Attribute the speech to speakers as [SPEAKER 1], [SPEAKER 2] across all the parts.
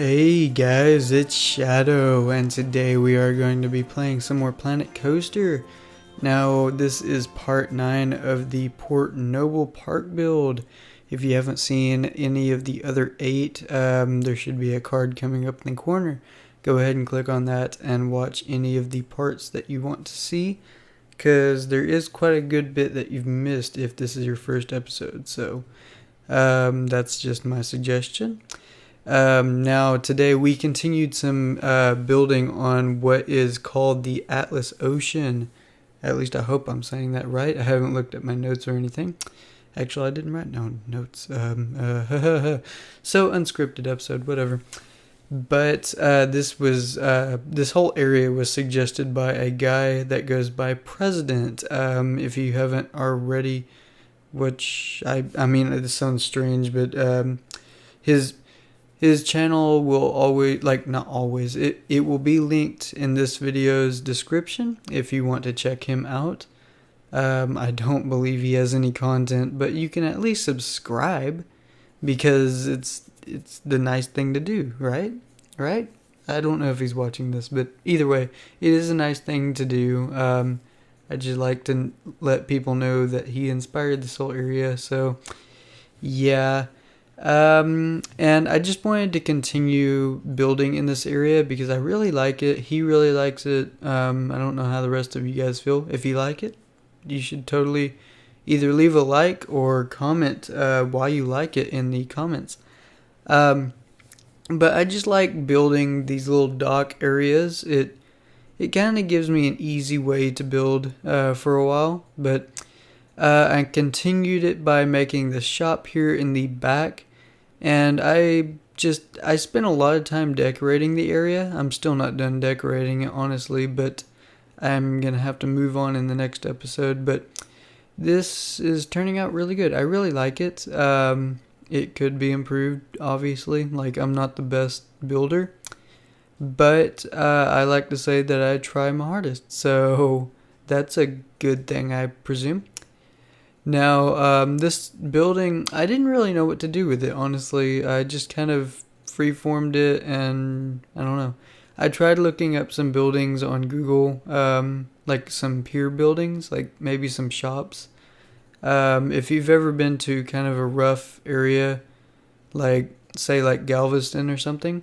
[SPEAKER 1] Hey guys, it's Shadow, and today we are going to be playing some more Planet Coaster. Now, this is part 9 of the Port Noble Park build. If you haven't seen any of the other 8, there should be a card coming up in the corner. Go ahead and click on that and watch any of the parts that you want to see, because there is quite a good bit that you've missed if this is your first episode, so that's just my suggestion. Now today we continued some building on what is called the Atlas Ocean. At least I hope I'm saying that right. I haven't looked at my notes or anything. Actually, I didn't write down notes. So unscripted episode, whatever. But this whole area was suggested by a guy that goes by President. If you haven't already, which I mean, this sounds strange, but his channel will always, not always, it will be linked in this video's description if you want to check him out. I don't believe he has any content, but you can at least subscribe because it's the nice thing to do, right? Right? I don't know if he's watching this, but either way, it is a nice thing to do. I just like to let people know that he inspired this whole area, so yeah. And I just wanted to continue building in this area because I really like it. He really likes it. I don't know how the rest of you guys feel. If you like it, you should totally either leave a like or comment why you like it in the comments. But I just like building these little dock areas. It kind of gives me an easy way to build for a while, but I continued it by making the shop here in the back. And I spent a lot of time decorating the area. I'm still not done decorating it, honestly, but I'm going to have to move on in the next episode. But this is turning out really good. I really like it. It could be improved, obviously. I'm not the best builder, but I like to say that I try my hardest. So that's a good thing, I presume. Now, this building, I didn't really know what to do with it, honestly. I just kind of freeformed it, and I don't know. I tried looking up some buildings on Google, like some pier buildings, like maybe some shops. If you've ever been to kind of a rough area, say Galveston or something,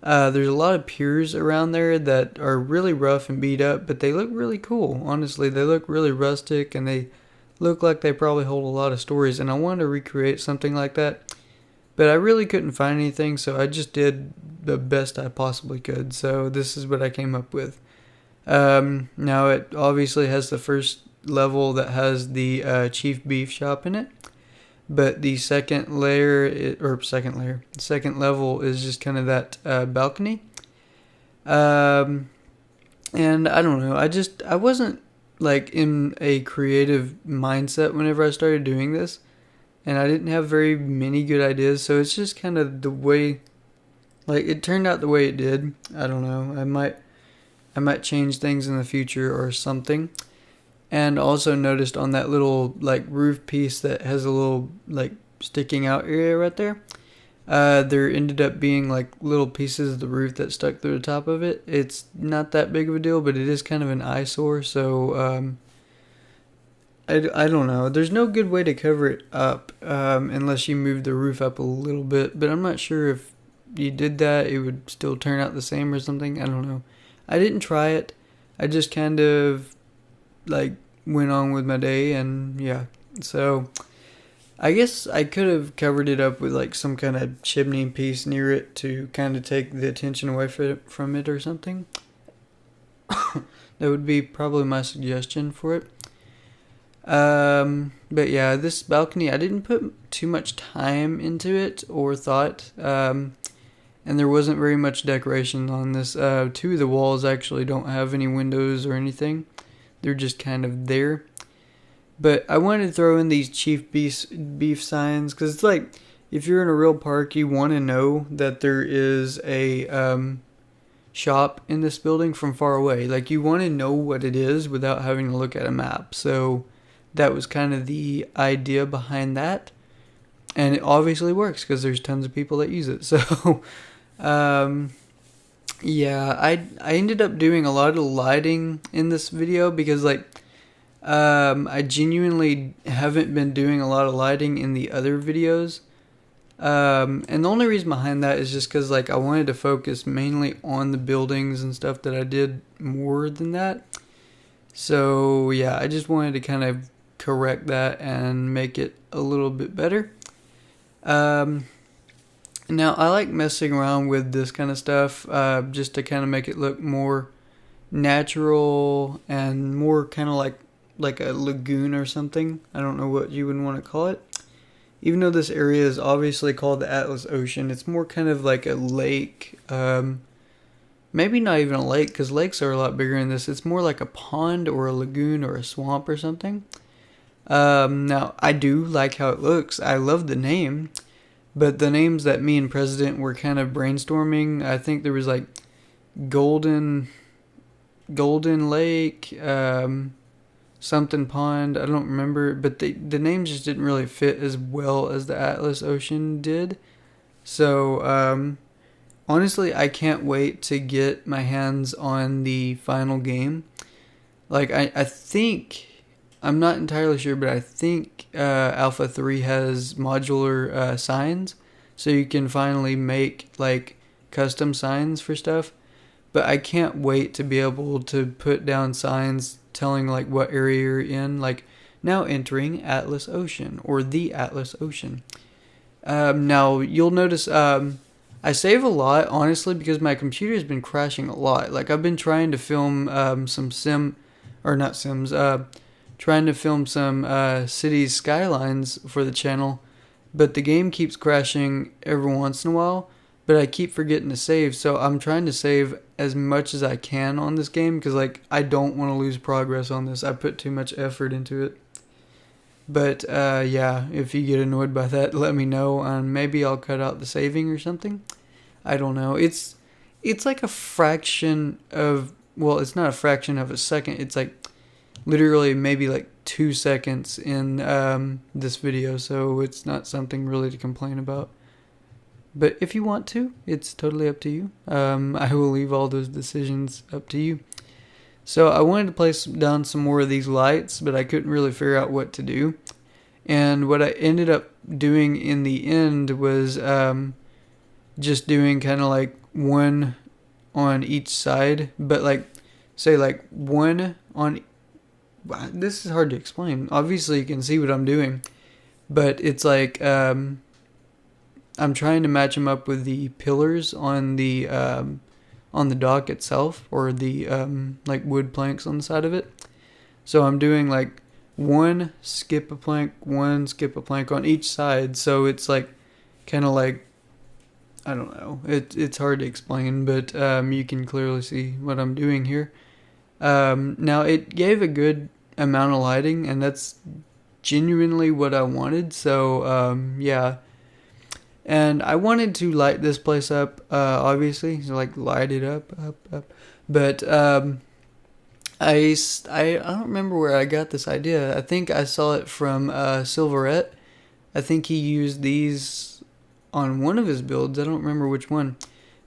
[SPEAKER 1] there's a lot of piers around there that are really rough and beat up, but they look really cool, honestly. They look really rustic, and they look like they probably hold a lot of stories, and I wanted to recreate something like that, but I really couldn't find anything, so I just did the best I possibly could. So this is what I came up with. Now it obviously has the first level that has the Chief Beef Shop in it, but the second level is just kind of that balcony. And I don't know, I wasn't in a creative mindset whenever I started doing this, and I didn't have very many good ideas, so it's just kind of the way, it turned out the way it did. I don't know, I might change things in the future or something. And also noticed on that little roof piece that has a little sticking out area right there, there ended up being little pieces of the roof that stuck through the top of it. It's not that big of a deal, but it is kind of an eyesore, so I don't know. There's no good way to cover it up unless you move the roof up a little bit, but I'm not sure if you did that, it would still turn out the same or something. I don't know. I didn't try it. I just kind of went on with my day, and yeah. So I guess I could have covered it up with some kind of chimney piece near it to kind of take the attention away from it or something. That would be probably my suggestion for it. But yeah, this balcony, I didn't put too much time into it or thought. And there wasn't very much decoration on this. Two of the walls actually don't have any windows or anything. They're just kind of there. But I wanted to throw in these Chief Beef signs, because it's if you're in a real park, you want to know that there is a shop in this building from far away. You want to know what it is without having to look at a map. So that was kind of the idea behind that. And it obviously works because there's tons of people that use it. So Um, yeah, I ended up doing a lot of lighting in this video because like I genuinely haven't been doing a lot of lighting in the other videos. And the only reason behind that is just because like I wanted to focus mainly on the buildings and stuff that I did more than that. So yeah, I just wanted to kind of correct that and make it a little bit better. Now I like messing around with this kind of stuff just to kind of make it look more natural and more kind of like a lagoon or something. I don't know what you would want to call it. Even though this area is obviously called the Atlas Ocean, it's more kind of like a lake. Maybe not even a lake, because lakes are a lot bigger than this. It's more like a pond or a lagoon or a swamp or something. Now, I do like how it looks. I love the name. But the names that me and President were kind of brainstorming, I think there was like Golden Lake, something pond, I don't remember, but the names just didn't really fit as well as the Atlas Ocean did. So honestly, I can't wait to get my hands on the final game. Like I think, I'm not entirely sure, but I think Alpha 3 has modular signs, so you can finally make like custom signs for stuff. But I can't wait to be able to put down signs telling like what area you're in, like now entering Atlas Ocean or the Atlas Ocean. Now you'll notice I save a lot, honestly, because my computer has been crashing a lot. Like I've been trying to film trying to film some cities skylines for the channel, but the game keeps crashing every once in a while. But I keep forgetting to save, so I'm trying to save as much as I can on this game because like I don't want to lose progress on this. I put too much effort into it. But yeah, if you get annoyed by that, let me know, and maybe I'll cut out the saving or something. I don't know. It's like a fraction of, well, it's not a fraction of a second. It's like literally maybe like 2 seconds in this video, so it's not something really to complain about. But if you want to, it's totally up to you. I will leave all those decisions up to you. So I wanted to place down some more of these lights, but I couldn't really figure out what to do. And what I ended up doing in the end was just doing kind of like one on each side. But like, say like one on... This is hard to explain. Obviously you can see what I'm doing. But it's like... I'm trying to match them up with the pillars on the dock itself, or the like wood planks on the side of it. So I'm doing like one skip a plank on each side. So it's like kind of like, I don't know. It's hard to explain, but you can clearly see what I'm doing here. Now it gave a good amount of lighting, and that's genuinely what I wanted. So yeah. And I wanted to light this place up, obviously, so like light it up. But I don't remember where I got this idea. I think I saw it from Silverette. I think he used these on one of his builds. I don't remember which one.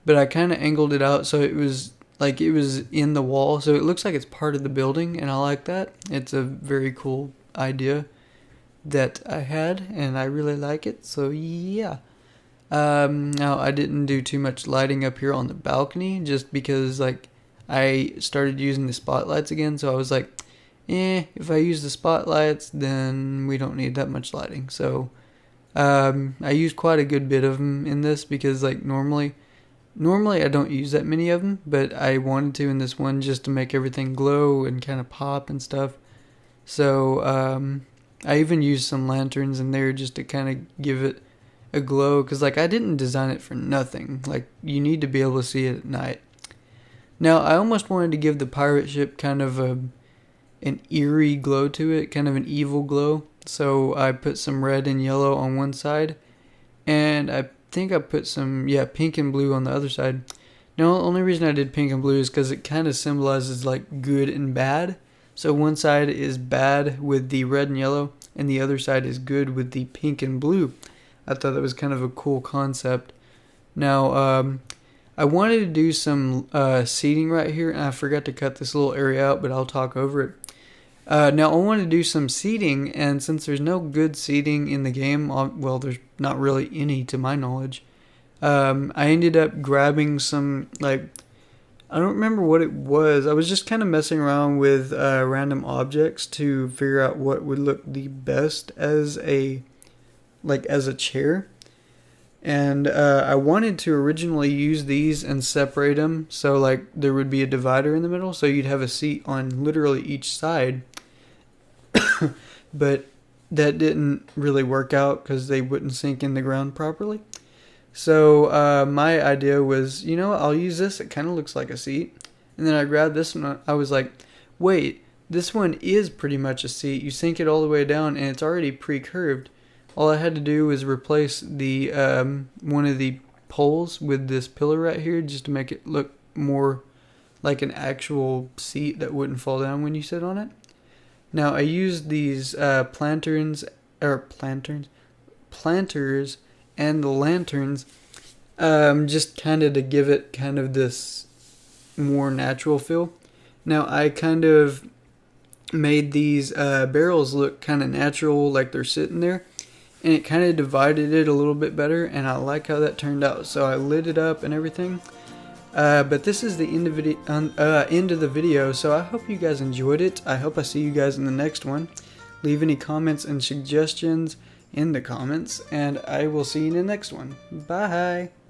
[SPEAKER 1] But I kind of angled it out so it was like it was in the wall. So it looks like it's part of the building, and I like that. It's a very cool idea that I had, and I really like it. So yeah. Now I didn't do too much lighting up here on the balcony just because like I started using the spotlights again, so I was like, if I use the spotlights then we don't need that much lighting. So I used quite a good bit of them in this because like normally I don't use that many of them, but I wanted to in this one just to make everything glow and kind of pop and stuff. So I even used some lanterns in there just to kind of give it a glow, because like I didn't design it for nothing. Like you need to be able to see it at night. Now I almost wanted to give the pirate ship kind of an eerie glow to it, kind of an evil glow. So I put some red and yellow on one side, and I think I put some pink and blue on the other side. Now the only reason I did pink and blue is because it kind of symbolizes like good and bad. So one side is bad with the red and yellow, and the other side is good with the pink and blue. I thought that was kind of a cool concept. Now, I wanted to do some seating right here, and I forgot to cut this little area out, but I'll talk over it. Now I want to do some seating, and since there's no good seating in the game, well, there's not really any to my knowledge. I ended up grabbing some, like, I don't remember what it was. I was just kind of messing around with random objects to figure out what would look the best as a chair. And I wanted to originally use these and separate them so like there would be a divider in the middle, so you'd have a seat on literally each side. But that didn't really work out because they wouldn't sink in the ground properly. So my idea was, you know what, I'll use this. It kind of looks like a seat. And then I grabbed this one. I was like, wait, this one is pretty much a seat. You sink it all the way down and it's already pre-curved. All I had to do was replace the one of the poles with this pillar right here just to make it look more like an actual seat that wouldn't fall down when you sit on it. Now I used these planters and the lanterns just kind of to give it kind of this more natural feel. Now I kind of made these barrels look kind of natural, like they're sitting there, and it kind of divided it a little bit better, and I like how that turned out. So I lit it up and everything. But this is the end of the video, so I hope you guys enjoyed it. I hope I see you guys in the next one. Leave any comments and suggestions in the comments, and I will see you in the next one. Bye!